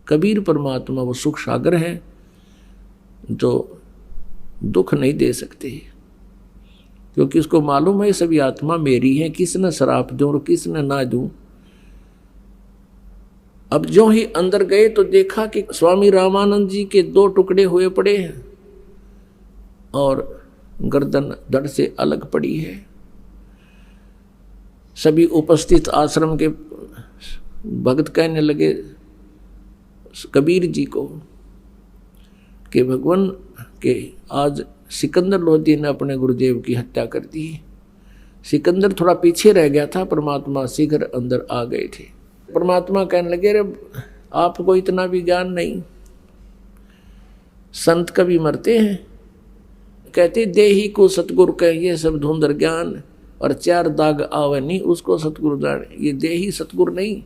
कबीर परमात्मा वो सुख सागर है जो दुख नहीं दे सकते, क्योंकि उसको मालूम है सभी आत्मा मेरी है, किसने श्राप दूं और किसने ना दूं। अब जो ही अंदर गए तो देखा कि स्वामी रामानंद जी के 2 टुकड़े हुए पड़े हैं और गर्दन धड़ से अलग पड़ी है। सभी उपस्थित आश्रम के भक्त कहने लगे कबीर जी को कि भगवान के आज सिकंदर लोधी ने अपने गुरुदेव की हत्या कर दी। सिकंदर थोड़ा पीछे रह गया था, परमात्मा शीघ्र अंदर आ गए थे। परमात्मा कहने लगे रे आपको इतना भी ज्ञान नहीं, संत कभी मरते हैं। कहते देही को सतगुरु कहिए सब धुंधर ज्ञान, और 4 दाग आवे नहीं उसको सतगुरु जाने। ये देही सतगुरु नहीं,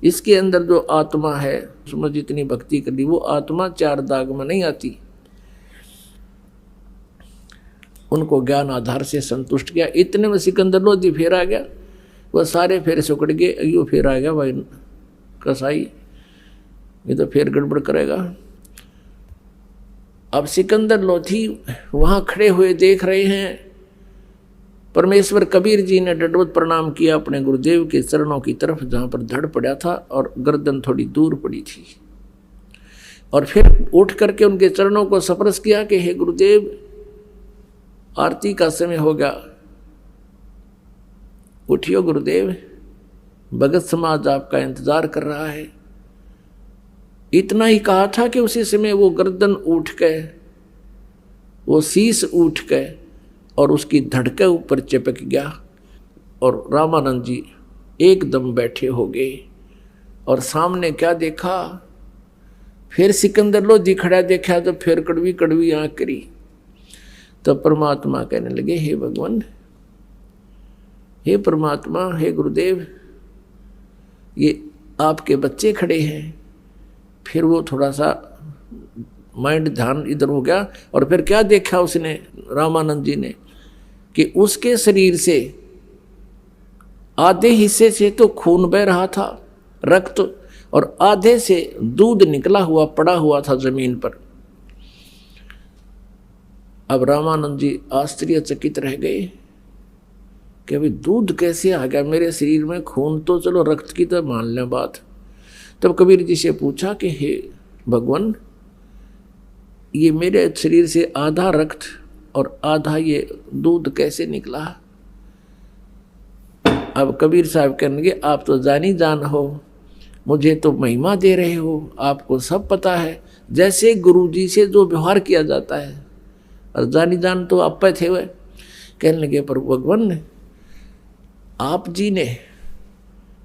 इसके अंदर जो आत्मा है उसमें जितनी भक्ति कर ली वो आत्मा 4 दाग में नहीं आती। उनको ज्ञान आधार से संतुष्ट किया। इतने में सिकंदर लोधी फिर आ गया, वह सारे फेरे से उकड़ गए। यो फिर आ गया भाई कसाई, ये तो फिर गड़बड़ करेगा। अब सिकंदर लोधी वहां खड़े हुए देख रहे हैं। परमेश्वर कबीर जी ने दंडवत प्रणाम किया अपने गुरुदेव के चरणों की तरफ, जहां पर धड़ पड़ा था और गर्दन थोड़ी दूर पड़ी थी, और फिर उठ करके उनके चरणों को स्पर्श किया कि हे गुरुदेव आरती का समय हो गया, उठियो गुरुदेव, भगत समाज आपका इंतजार कर रहा है। इतना ही कहा था कि उसी समय वो गर्दन उठ गए, वो शीश उठ गए और उसकी धड़ के ऊपर चिपक गया, और रामानंद जी एकदम बैठे हो गए। और सामने क्या देखा, फिर सिकंदर लोधी खड़ा देखा तो फिर कड़वी कड़वी आंख करी। तो परमात्मा कहने लगे हे भगवान, हे परमात्मा, हे गुरुदेव, ये आपके बच्चे खड़े हैं। फिर वो थोड़ा सा माइंड ध्यान इधर हो गया, और फिर क्या देखा उसने रामानंद जी ने कि उसके शरीर से आधे हिस्से से तो खून बह रहा था, रक्त, और आधे से दूध निकला हुआ पड़ा हुआ था जमीन पर। अब रामानंद जी आश्चर्यचकित रह गए कि अभी दूध कैसे आ गया मेरे शरीर में, खून तो चलो रक्त की तो मान लें बात। तब कबीर जी से पूछा कि हे भगवान, ये मेरे शरीर से आधा रक्त और आधा ये दूध कैसे निकला। अब कबीर साहब कहने लगे आप तो जानी जान हो, मुझे तो महिमा दे रहे हो, आपको सब पता है, जैसे गुरु जी से जो व्यवहार किया जाता है, और जानी जान तो आप पे थे। हुए कहने लगे पर भगवान आप जी ने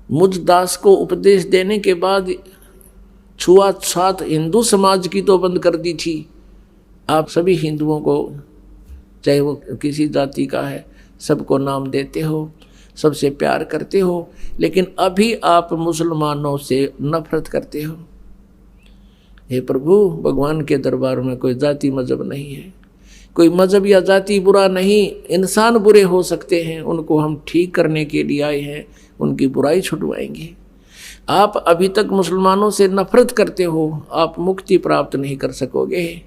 मुझ दास को उपदेश देने के बाद छुआछूत हिंदू समाज की तो बंद कर दी थी। आप सभी हिंदुओं को, चाहे वो किसी जाति का है, सबको नाम देते हो, सबसे प्यार करते हो, लेकिन अभी आप मुसलमानों से नफरत करते हो। हे प्रभु, भगवान के दरबार में कोई जाति मजहब नहीं है, कोई मजहब या जाति बुरा नहीं, इंसान बुरे हो सकते हैं, उनको हम ठीक करने के लिए आए हैं, उनकी बुराई छुटवाएंगे। आप अभी तक मुसलमानों से नफरत करते हो, आप मुक्ति प्राप्त नहीं कर सकोगे।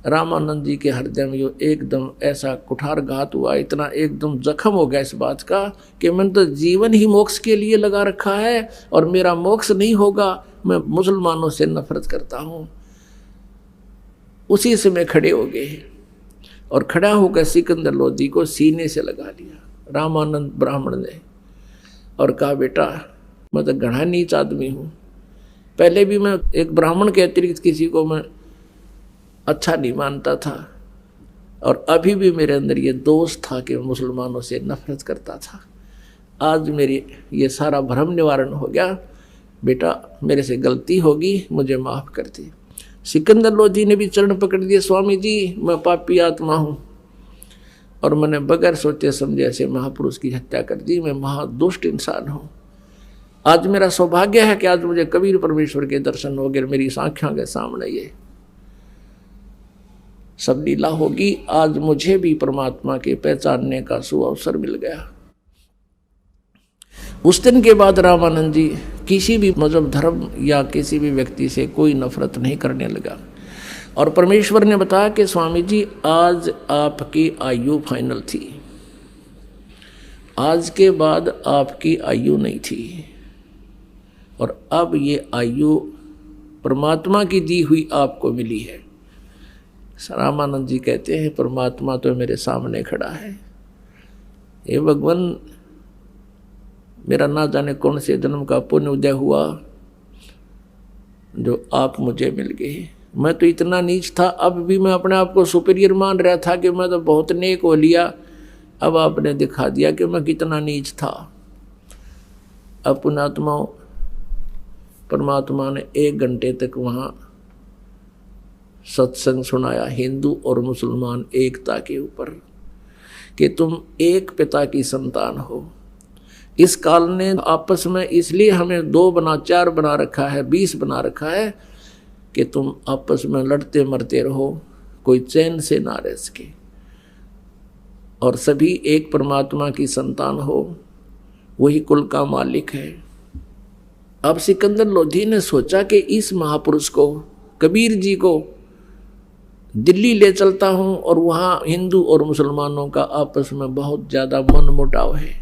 रामानंद जी के हृदय में जो एकदम ऐसा कुठारघात हुआ, इतना एकदम जख्म हो गया इस बात का कि मैंने तो जीवन ही मोक्ष के लिए लगा रखा है और मेरा मोक्ष नहीं होगा, मैं मुसलमानों से नफरत करता हूँ। उसी समय खड़े हो गए और खड़ा होकर सिकंदर लोधी को सीने से लगा लिया रामानंद ब्राह्मण ने, और कहा बेटा मैं तो घना नीच आदमी हूँ, पहले भी मैं एक ब्राह्मण के अतिरिक्त किसी को मैं अच्छा नहीं मानता था, और अभी भी मेरे अंदर ये दोष था कि मुसलमानों से नफरत करता था। आज मेरी ये सारा भ्रम निवारण हो गया, बेटा मेरे से गलती होगी, मुझे माफ़ कर दी। सिकंदर लोधी ने भी चरण पकड़ दिए, स्वामी जी मैं पापी आत्मा हूँ और मैंने बगैर सोचे समझे ऐसे महापुरुष की हत्या कर दी, मैं महादुष्ट इंसान हूँ। आज मेरा सौभाग्य है कि आज मुझे कबीर परमेश्वर के दर्शन हो गए, मेरी आँखों के सामने ये सब लीला होगी। आज मुझे भी परमात्मा के पहचानने का सुअवसर मिल गया। उस दिन के बाद रामानंद जी किसी भी मजहब धर्म या किसी भी व्यक्ति से कोई नफरत नहीं करने लगा। और परमेश्वर ने बताया कि स्वामी जी आज आपकी आयु फाइनल थी, आज के बाद आपकी आयु नहीं थी, और अब ये आयु परमात्मा की दी हुई आपको मिली है। रामानंद जी कहते हैं परमात्मा तो मेरे सामने खड़ा है, हे भगवान मेरा ना जाने कौन से जन्म का पुण्य उदय हुआ जो आप मुझे मिल गए। मैं तो इतना नीच था, अब भी मैं अपने आप को सुपीरियर मान रहा था कि मैं तो बहुत नेक हो लिया, अब आपने दिखा दिया कि मैं कितना नीच था। अब पुण्यात्माओं परमात्मा ने 1 घंटे तक वहाँ सत्संग सुनाया हिंदू और मुसलमान एकता के ऊपर कि तुम एक पिता की संतान हो। इस काल ने आपस में इसलिए हमें 2 बना 4 बना रखा है, 20 बना रखा है कि तुम आपस में लड़ते मरते रहो, कोई चैन से ना रह सके, और सभी एक परमात्मा की संतान हो, वही कुल का मालिक है। अब सिकंदर लोधी ने सोचा कि इस महापुरुष को कबीर जी को दिल्ली ले चलता हूँ, और वहाँ हिंदू और मुसलमानों का आपस में बहुत ज़्यादा मनमुटाव है,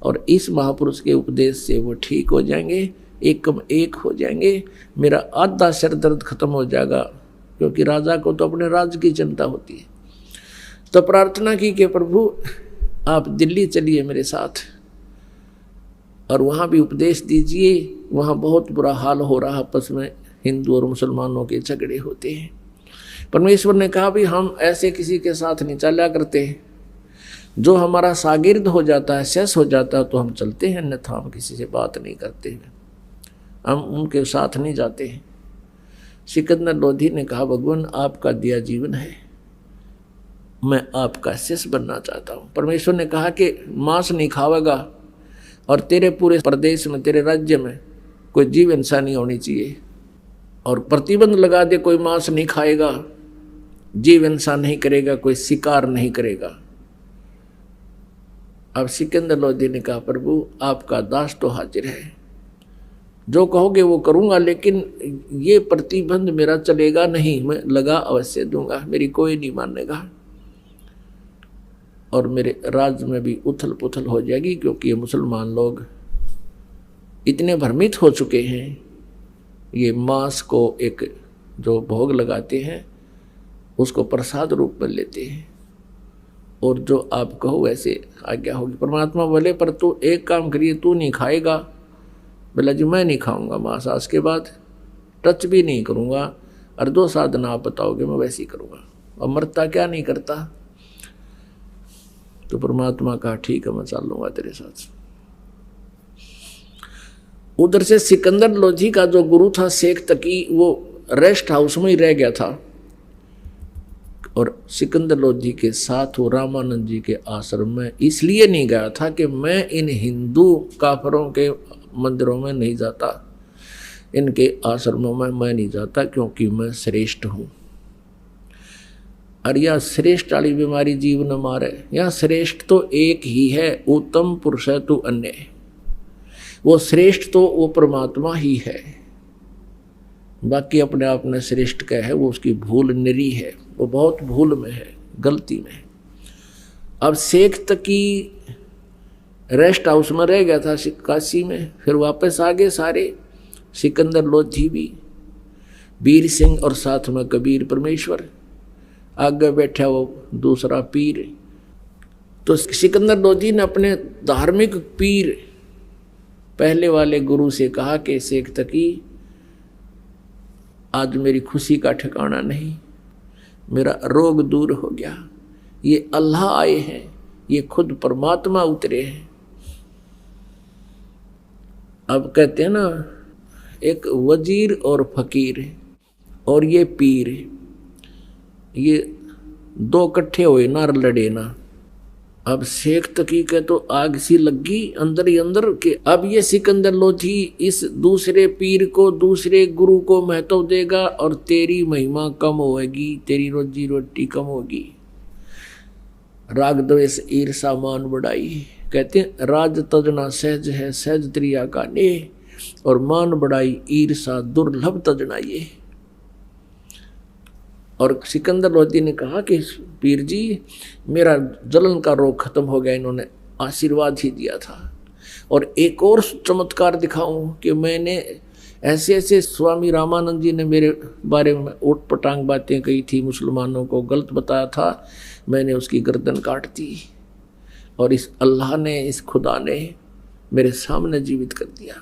और इस महापुरुष के उपदेश से वो ठीक हो जाएंगे, एकम एक हो जाएंगे, मेरा आधा सिर दर्द खत्म हो जाएगा, क्योंकि राजा को तो अपने राज्य की चिंता होती है। तो प्रार्थना की कि प्रभु आप दिल्ली चलिए मेरे साथ, और वहाँ भी उपदेश दीजिए, वहाँ बहुत बुरा हाल हो रहा, आपस में हिंदू और मुसलमानों के झगड़े होते हैं। परमेश्वर ने कहा भी हम ऐसे किसी के साथ नहीं चला करते, जो हमारा शागिर्द हो जाता है, शेष हो जाता है तो हम चलते हैं, अन्यथा हम किसी से बात नहीं करते हैं, हम उनके साथ नहीं जाते हैं। सिकंदर लोधी ने कहा भगवान आपका दिया जीवन है, मैं आपका शिष्य बनना चाहता हूँ। परमेश्वर ने कहा कि मांस नहीं खावेगा, और तेरे पूरे प्रदेश में तेरे राज्य में कोई जीव हिंसा नहीं होनी चाहिए, और प्रतिबंध लगा दे कोई मांस नहीं खाएगा, जीव हिंसा नहीं करेगा, कोई शिकार नहीं करेगा। अब सिकंदर लोधी ने कहा प्रभु आपका दास तो हाजिर है, जो कहोगे वो करूँगा, लेकिन ये प्रतिबंध मेरा चलेगा नहीं, मैं लगा अवश्य दूंगा, मेरी कोई नहीं मानेगा, और मेरे राज्य में भी उथल पुथल हो जाएगी, क्योंकि ये मुसलमान लोग इतने भ्रमित हो चुके हैं, ये मांस को एक जो भोग लगाते हैं उसको प्रसाद रूप में लेते हैं, और जो आप कहो वैसे आज्ञा होगी। परमात्मा बोले पर तू एक काम करिए, तू नहीं खाएगा। बोला जी मैं नहीं खाऊंगा मांस, आज के बाद टच भी नहीं करूँगा, और 2 साधना आप बताओगे मैं वैसे ही करूँगा, और मरता क्या नहीं करता। तो परमात्मा कहा ठीक है मैं चल लूँगा तेरे साथ। उधर से सिकंदर लोधी का जो गुरु था शेख तकी, वो रेस्ट हाउस में ही रह गया था, और सिकंदर लोधी के साथ वो रामानंद जी के आश्रम में इसलिए नहीं गया था कि मैं इन हिंदू काफरों के मंदिरों में नहीं जाता, इनके आश्रमों में मैं नहीं जाता, क्योंकि मैं श्रेष्ठ हूँ। और यह श्रेष्ठ वाली बीमारी जीवन मारे, यह श्रेष्ठ तो एक ही है, उत्तम पुरुष है तू अन्य, वो श्रेष्ठ तो वो परमात्मा ही है, बाकी अपने आप में श्रेष्ठ का है वो उसकी भूल निरी है, वो बहुत भूल में है, गलती में है। अब शेख तकी रेस्ट हाउस में रह गया था काशी में, फिर वापस आ गए सारे, सिकंदर लोधी भी, वीर सिंह और साथ में कबीर परमेश्वर, आगे बैठा वो दूसरा पीर। तो सिकंदर लोधी ने अपने धार्मिक पीर पहले वाले गुरु से कहा कि शेख तकी आज मेरी खुशी का ठिकाना नहीं, मेरा रोग दूर हो गया, ये अल्लाह आए हैं, ये खुद परमात्मा उतरे हैं। अब कहते हैं ना एक वजीर और फकीर और ये पीर, ये 2 इकट्ठे हुए ना लड़े ना। अब शेख तकी के तो आग सी लगी अंदर ही अंदर के अब ये सिकंदर लोधी इस दूसरे पीर को दूसरे गुरु को महत्व देगा और तेरी महिमा कम होगी, तेरी रोजी रोटी कम होगी। राग द्वेष ईर्षा मान बढ़ाई, कहते हैं राज तजना सहज है सहज त्रिया का ने, और मान बढ़ाई ईर्षा दुर्लभ तजना ये। और सिकंदर लोधी ने कहा कि पीर जी मेरा जलन का रोग खत्म हो गया, इन्होंने आशीर्वाद ही दिया था। और एक और चमत्कार दिखाऊं कि मैंने ऐसे ऐसे स्वामी रामानंद जी ने मेरे बारे में ऊट पटांग बातें कही थी, मुसलमानों को गलत बताया था, मैंने उसकी गर्दन काट दी और इस अल्लाह ने, इस खुदा ने मेरे सामने जीवित कर दिया।